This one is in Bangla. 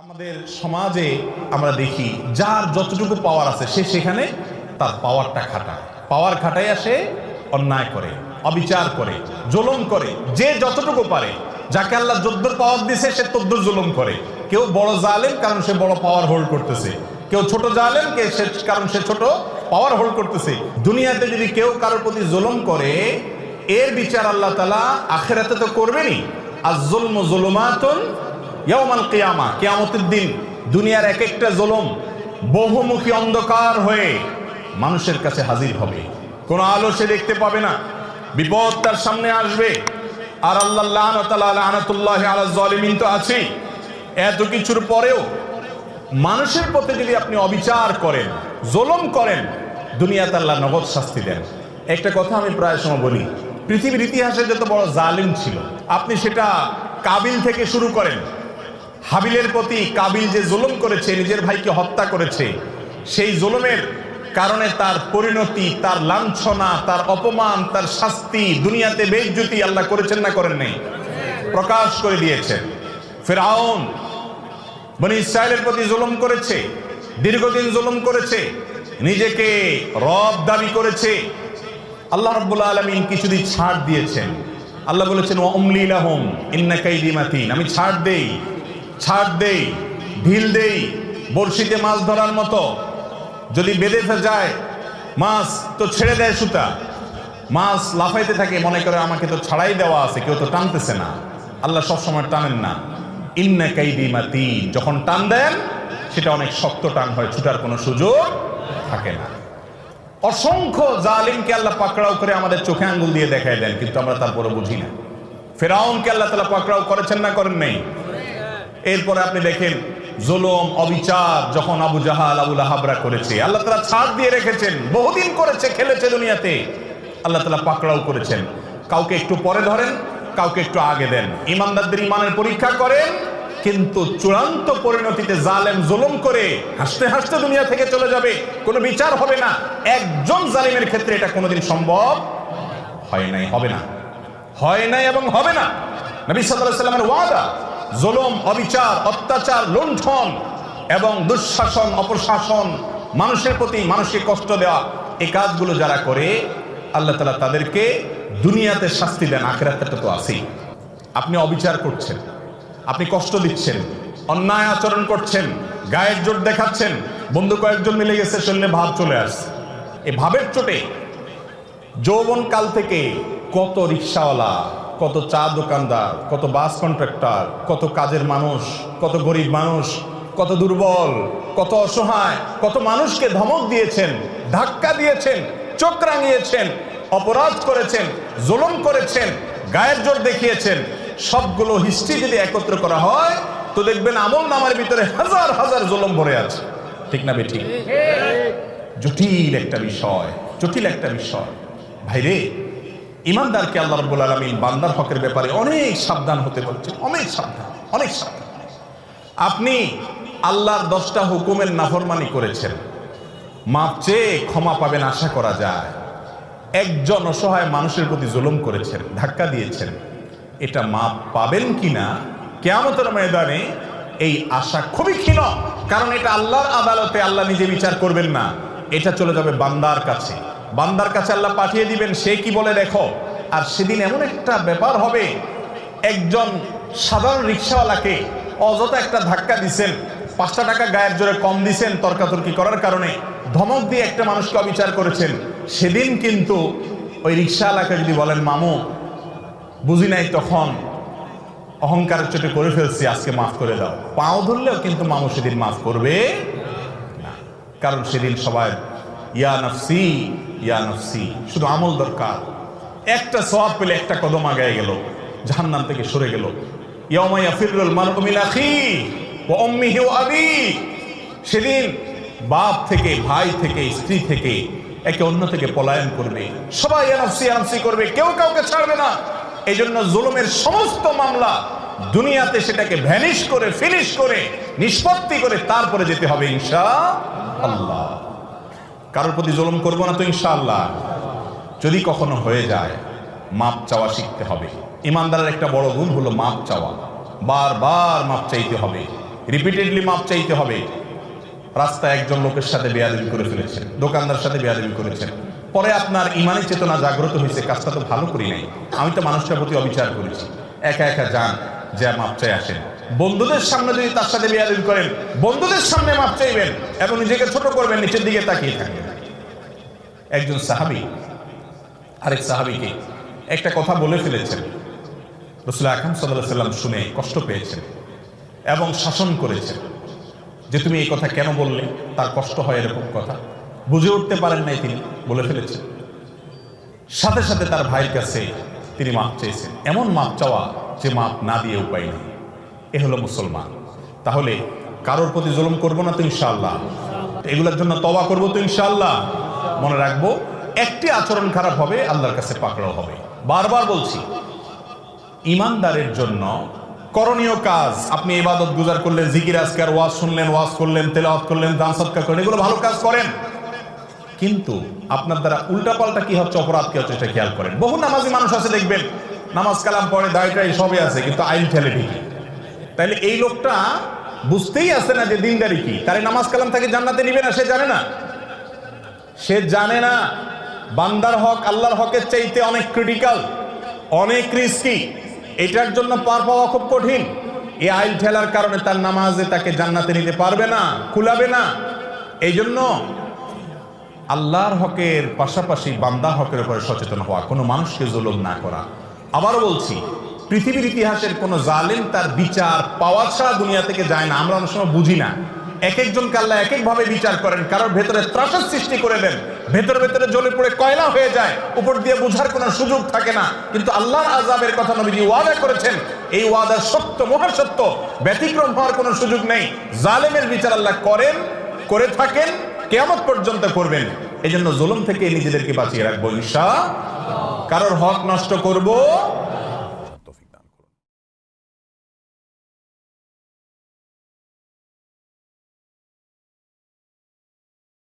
আমাদের সমাজে আমরা দেখি যার যতটুকু পাওয়ার আছে সে সেখানে তার পাওয়ারটা খাটায়, পাওয়ার খাটাইয়া সে অন্যায় করে, অবিচার করে, জুলুম করে। যে যতটুকু পারে, যাকে আল্লাহ যদ্দুর পাওয়ার দিয়েছে সে তদ্দুর জুলুম করে। কেউ বড় জালেম কারণ সে বড় পাওয়ার হোল্ড করতেছে, কেউ ছোট জালেম কারণ সে ছোট পাওয়ার হোল্ড করতেছে। দুনিয়াতে যদি কেউ কারোর প্রতি জুলুম করে, এর বিচার আল্লাহ তাআলা আখিরাতে তো করবেনই। আয-যুলমু যুলুমাতুন ইয়াউমাল কিয়ামা, কিয়ামতের দিন দুনিয়ার এক একটা জুলুম বহুমুখী অন্ধকার হয়ে মানুষের কাছে হাজির হবে। কোনো আলো সে দেখতে পাবে না, বিপদ তার সামনে আসবে। আর আল্লাহ লানাতুল্লাহি আলা যালিমিন তো আছেই। এত কিছুর পরেও মানুষের প্রতি যদি আপনি অবিচার করেন, জুলুম করেন, দুনিয়াতে আল্লাহ নগদ শাস্তি দেন। একটা কথা আমি প্রায় সময় বলি, পৃথিবীর ইতিহাসে যত বড় জালিম ছিল, আপনি সেটা কাবিল থেকে শুরু করেন। হাবিলের প্রতি কাবিল যে জুলুম করেছে, নিজের ভাইকে হত্যা করেছে, সেই জুলুমের কারণে তার পরিণতি, তার লাঞ্ছনা, তার অপমান, তার শাস্তি, দুনিয়াতে বেইজ্জতি আল্লাহ করেছেন না করেন নাই? প্রকাশ করে দিয়েছেন। ফিরআউন বনি ইসরাইলের প্রতি জুলুম করেছে, দীর্ঘদিন জুলুম করেছে, নিজেকে রব দাবি করেছে। আল্লাহ রাব্বুল আলামিন কিছুদিন ছাড় দিয়েছেন। আল্লাহ বলেছেন ওয়াউমলি লাহুম ইন্না কাইদি মাতিন, আমি ছাড় দেই, ঢিল দেই, বড়শিতে মাছ ধরার মতো। যদি বেঁধে যায় মাছ তো ছেড়ে দেয় সুতা, মাছ লাফাইতে থাকে, মনে করে আমাকে তো ছাড়াই দেওয়া আছে, কেউ তো টানতেছে না। আল্লাহ সবসময় টানেন না। ইন্না কাইদি মাতিন, যখন টান দেন সেটা অনেক শক্ত টান হয়, ছুটার কোনো সুযোগ থাকে না। অসংখ্য জালিমকে আল্লাহ পাকড়াও করে আমাদের চোখে আঙ্গুল দিয়ে দেখায় দেন, কিন্তু আমরা তারপরে বুঝি না। ফিরআউনকে আল্লাহ তাআলা পাকড়াও করেছেন না করেন নাই? এরপরে আপনি দেখেন জুলুম, অবিচার যখন আবু জাহাল, আবু লাহাবরা করেছে, আল্লাহ তাআলা ছাড় দিয়ে রেখেছেন। বহুদিন করেছে, খেলেছে দুনিয়াতে, আল্লাহ তাআলা পাকড়াও করেছেন। কাউকে একটু পরে ধরেন, কাউকে একটু আগে দেন। ইমানদারদের ইমানের পরীক্ষা করেন, কিন্তু চূড়ান্ত পরিণতিতে জালেম জুলুম করে হাসতে হাসতে দুনিয়া থেকে চলে যাবে, কোনো বিচার হবে না। একজন জালিমের ক্ষেত্রে এটা কোনোদিন সম্ভব হয় নাই, হবে না, হয় নাই এবং হবে না। নবী সাল্লাল্লাহু আলাইহি ওয়াসাল্লামের ওয়াদা, জুলুম, অবিচার, অত্যাচার, লুণ্ঠন এবং দুঃশাসন, অপশাসন, মানুষের প্রতি মানুষকে কষ্ট দেওয়া, এই কাজগুলো যারা করে আল্লাহ তাআলা তাদেরকে দুনিয়াতে শাস্তি দেন, আখিরাতে তো আছেই। আপনি অবিচার করছেন, আপনি কষ্ট দিচ্ছেন, অন্যায় আচরণ করছেন, গায়ের জোর দেখাচ্ছেন, বন্ধু কয়েকজন মিলে গেছে, শরীরে ভাব চলে আসছে। এই ভাবের চোটে যৌবন কাল থেকে কত রিকশাওয়ালা, কত চা দোকানদার, কত বাস কন্ট্রাক্টর, কত কাজের মানুষ, কত গরিব মানুষ, কত দুর্বল, কত অসহায়, কত মানুষকে ধমক দিয়েছেন, ধাক্কা দিয়েছেন, চোখ রাঙিয়েছেন, অপরাধ করেছেন, জুলুম করেছেন, গায়ের জোর দেখিয়েছেন। সবগুলো হিস্ট্রি যদি একত্র করা হয় তো দেখবেন আমল নামার ভিতরে হাজার হাজার জুলুম ভরে আছে। ঠিক না বেঠিক? জটিল একটা বিষয়, জটিল একটা বিষয়। ভাইরে, ইমানদারকে আল্লাহ রাব্বুল আলামিন বান্দার হকের ব্যাপারে অনেক সাবধান হতে বলছেন, অনেক সাবধান, অনেক সাবধান। আপনি আল্লাহর 10টা হুকুমের নাফরমানি করেছেন, মাপ চেয়ে ক্ষমা পাবেন আশা করা যায়। একজন অসহায় মানুষের প্রতি জুলুম করেছেন, ধাক্কা দিয়েছেন, এটা মাপ পাবেন কিনা কিয়ামতের ময়দানে এই আশা খুবই ক্ষীণ। কারণ এটা আল্লাহর আদালতে আল্লাহ নিজে বিচার করবেন না, এটা চলে যাবে বান্দার কাছে। বান্দার কাছে আল্লাহ পাঠিয়ে দিবেন, সে কি বলে দেখো। আর সেদিন এমন একটা ব্যাপার হবে, একজন সাধারণ রিকশাওয়ালাকে অযথা একটা ধাক্কা দিছেন, 5টা টাকা গায়ের জোরে কম দিছেন তর্কাতর্কি করার কারণে, ধমক দিয়ে একটা মানুষকে অবিচার করেছেন। সেদিন কিন্তু ওই রিকশাওয়ালাকে যদি বলেন মামু বুঝি নাই, তখন অহংকারের চোটে করে ফেলছি, আজকে মাফ করে দাও, পাও ধরলেও কিন্তু মামু সেদিন মাফ করবে না। কারণ সেদিন সবাই ইয়া নফসি, ইয়া নফসি, শুধু আমল দরকার। একটা সওয়াব পেলে একটা কদম আগায় গেল, জাহান্নাম থেকে সরে গেল। ইয়াউমা ইয়াফিরুল মারউ মিন আখিহি ওয়া উম্মিহি ওয়া আবিহি, সেদিন বাপ থেকে, ভাই থেকে, স্ত্রী থেকে, একে অন্য থেকে পলায়ন করবে, সবাই ইয়া নফসি, ইয়া নফসি করবে, কেউ কাউকে ছাড়বে না। এই জন্য জুলুমের সমস্ত মামলা দুনিয়াতে সেটাকে ভ্যানিশ করে, ফিনিশ করে, নিষ্পত্তি করে তারপরে যেতে হবে ইনশাআল্লাহ। কারোর প্রতি জুলুম করবো না তো ইনশাআল্লাহ। যদি কখনো হয়ে যায়, মাপ চাওয়া শিখতে হবে। ইমানদারের একটা বড় গুণ হলো মাপ চাওয়া, বারবার মাপ চাইতে হবে। রিপিটেডলি মাপ চাইতে হবে। রাস্তায় একজন লোকের সাথে বেয়াদবি করে ফেলেছেন, দোকানদার সাথে বেয়াদবি করেছেন, পরে আপনার ইমানি চেতনা জাগ্রত হয়েছে, কাজটা তো ভালো করি নাই, আমি তো মানুষটার প্রতি অবিচার করেছি। একা একা যান, যা মাপ চাই আসেন। বন্ধুদের সামনে যদি তার সাথে বেয়াদবি করেন, বন্ধুদের সামনে মাপ চাইবেন এবং নিজেকে ছোট করবেন, নিচের দিকে তাকিয়ে থাকবেন। একজন সাহাবী আরেক সাহাবীকে একটা কথা বলে ফেলেছেন, রাসূল আকরাম সাল্লাল্লাহু আলাইহি ওয়াসাল্লাম শুনে কষ্ট পেয়েছেন এবং শাসন করেছেন যে তুমি এই কথা কেন বললে, তার কষ্ট হয় এরকম কথা বুঝে উঠতে পারেন নাই, তিনি বলে ফেলেছেন। সাথে সাথে তার ভাইয়ের কাছে তিনি মাপ চেয়েছেন, এমন মাপ চাওয়া যে মাপ না দিয়ে উপায় নেই। এ হলো মুসলমান। তাহলে কারোর প্রতি জুলুম করবো না তো ইনশাআল্লাহ, এগুলোর জন্য তওবা করবো তো ইনশাআল্লাহ। মনে রাখবো, একটি আচরণ খারাপ হবে আল্লাহর কাছে পাকড়াও হবে। বারবার বলছি, ইমানদারের জন্য করণীয় কাজ, আপনি ইবাদত গুজার করলেন, জিকির আজকার, ওয়াজ শুনলেন, ওয়াজ করলেন, তেলাওয়াত করলেন, দান সদকা করলেন, এগুলো ভালো কাজ করেন, কিন্তু আপনার দ্বারা উল্টাপাল্টা কি হচ্ছে, অপরাধ কি হচ্ছে, এটা খেয়াল করেন। বহু নামাজি মানুষ আছে দেখবেন, নামাজ কালাম পড়ে, দায়টাই সবই আছে, কিন্তু আইন ঠেলে ঠিকই। তাইলে এই লোকটা বুঝতেই আছে না যে দিনদারি কি, তারে নামাজ কালাম তাকে জান্নাতে নিবে না, সে জানে না। সে জানে না বান্দার হক আল্লাহর হকের চাইতে অনেক ক্রিটিক্যাল, অনেক রিস্কি, এটার জন্য পার পাওয়া খুব কঠিন। এই আইল ঠেলার কারণে তার নামাজে তাকে জান্নাতে নিতে পারবে না, কুলাবে না। এই জন্য আল্লাহর হকের পাশাপাশি বান্দার হকের উপরে সচেতন হওয়া, কোনো মানুষকে জুলুম না করা। আবারও বলছি, পৃথিবীর ইতিহাসের কোন জালেম তার বিচার পাওয়া ছাড়া দুনিয়া থেকে যায় না। আমরা অনেক সময় বুঝি না, এক একজনকে আল্লাহ এক এক ভাবে বিচার করেন, কারোর ভেতরে ত্রাসের সৃষ্টি করে দেন, ভেতরে ভেতরে জ্বলে পড়ে কয়লা হয়ে যায়, উপর দিয়ে বোঝার কোনো সুযোগ থাকে না। কিন্তু আল্লাহর আযাবের কথা নবীজি ওয়াদা করেছেন, এই ওয়াদা সত্য, মহাসত্য, ব্যতিক্রম হওয়ার কোনো সুযোগ নেই। জালেমের বিচার আল্লাহ করেন, করে থাকেন, কিয়ামত পর্যন্ত করবেন। এই জন্য জুলুম থেকে নিজেদেরকে বাঁচিয়ে রাখবো ইনশাআল্লাহ। কারোর হক নষ্ট করব